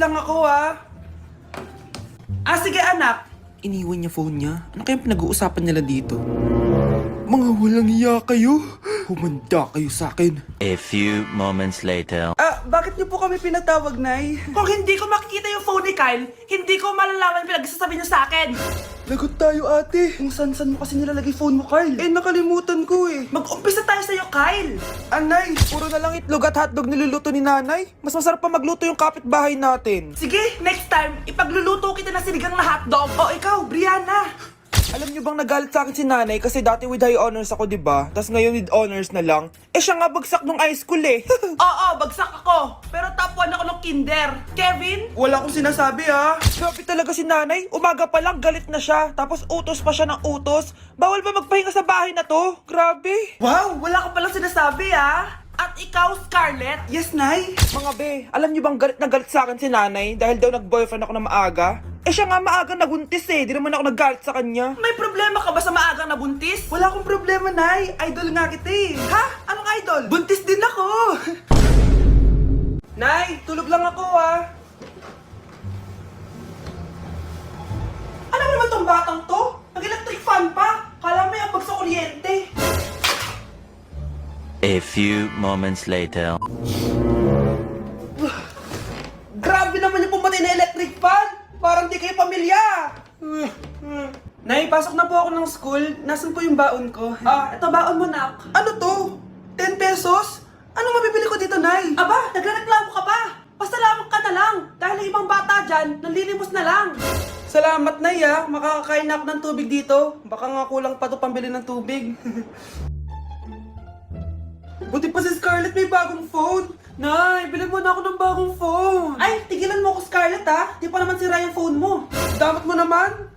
lang ako sige anak. Iniwan niya phone niya. Ano kayang pinag-uusapan nila dito? Mga walang hiya kayo. Humanda kayo sa akin. A few moments later. Bakit niyo po kami pinatawag, Nay? Kung hindi ko makikita yung phone ni Kyle, hindi ko malalaman pinagsasabi niyo sa akin. Lagot tayo, ate. Kung san-san mo kasi nilalagay phone mo, Kyle? Nakalimutan ko eh. Mag-umpisa tayo sa'yo, Kyle. Anay, puro na lang itlog at hotdog niluluto ni nanay. Mas masarap pa magluto yung kapitbahay natin. Sige, next time, ipagluluto kita na sinigang na hotdog. O ikaw, Brianna. Alam niyo bang nagalit sa akin si nanay kasi dati with high honors ako, di ba? Tapos ngayon with honors na lang. Siya nga bagsak nung high school eh. Oo, bagsak ako. Pero top 1 ako ng kinder. Kevin? Wala akong sinasabi ha. Grabe talaga si nanay. Umaga pa lang galit na siya. Tapos utos pa siya ng utos. Bawal ba magpahinga sa bahay na to? Grabe. Wow, wala ka palang sinasabi At ikaw, Scarlett? Yes, Nay. Mga be, alam niyo bang galit na galit sa akin si nanay dahil daw nag-boyfriend ako na maaga? Siya nga maagang nabuntis eh. Di naman ako nagalit sa kanya. May problema ka ba sa maagang nabuntis? Wala akong problema, Nay. Idol nga kita eh. Ha? Anong idol? Buntis din ako. Nay, tulog lang ako Ano naman tong batang to? Nag-electric fan pa. Kala mo yung sa kuryente. A few moments later. Grabe naman yung pumatay na electric fan. Parang di kayo pamilya. Nay, pasok na po ako ng school. Nasaan po yung baon ko? Ito baon mo, nak. Ano to? 10 pesos? Anong mabibili ko dito, Nay? Aba, nagreklamo ka pa. Pasalamat ka na lang. Dahil ang ibang bata dyan, nanlilimos na lang. Salamat, Nay, Makakakain na ako ng tubig dito. Baka nga kulang pa to pambili ng tubig. Buti pa si Scarlett may bagong phone. Nay, bilhin mo na ako ng bagong phone. Ay, tigilan mo ako, Scarlett, Di pa naman sira yung phone mo. Damat mo naman.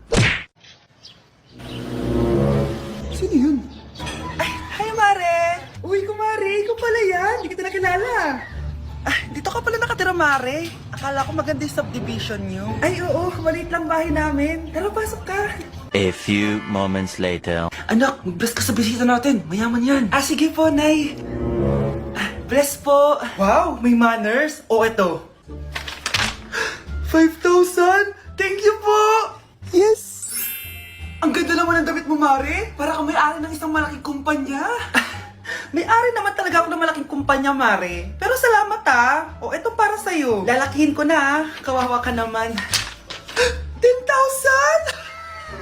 Sino yun? Ay, hi, Mare. Uy, kumare, ikaw pala yan. Hindi kita nakilala. Dito ka pala nakatira, Mare. Akala ko maganda yung subdivision niyo. Ay, oo. Maliit lang bahay namin. Tara, pasok ka. A few moments later. Anak, mag-bless ka sa bisita natin. Mayaman yan. Sige po, Nay. Bless po. Wow, may manners. Eto. 5,000? Thank you po. Yes. Ang ganda naman ng damit mo, Mare. Para kang may-ari ng isang malaking kumpanya. May-ari naman talaga ako ng malaking kumpanya, Mare. Pero salamat, ito para sa'yo. Lalakihin ko na, Kawawa ka naman. 10,000?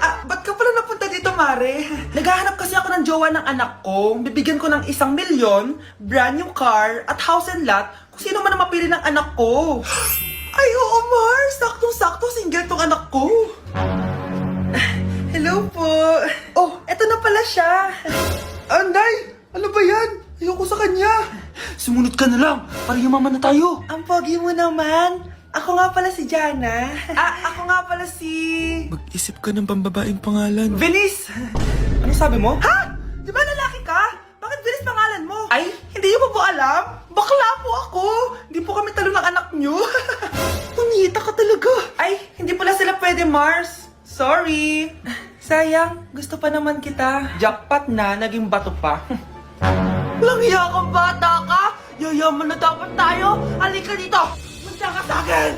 Ba't ka pala napunta dito, Mare? Naghahanap kasi ako ng jowa ng anak ko. Bibigyan ko ng 1,000,000, brand new car, at house and lot kung sino man ang mapili ng anak ko. Ay, oo, Mar! Saktong-sakto, single tong anak ko. Hello po. Eto na pala siya. Anday, ano ba yan? Ayoko sa kanya. Sumunod ka na lang, para yumaman na tayo. Ang pogi mo naman. Ako nga pala si Jana. Ako nga pala si... Mag-isip ka ng pambabaeng pangalan. Venice! Ano sabi mo? Ha? Di ba lalaki ka? Bakit Venice pangalan mo? Ay, hindi mo po alam? Bakla po ako! Hindi po kami talo ng anak nyo. Punita ka talaga. Ay, hindi pala sila pwede, Mars. Sorry. Sayang, gusto pa naman kita. Jackpot na, naging bato pa. Walang hiya kang bata ka! Yayaman na dapat tayo! Halika dito! Punta ka sa akin!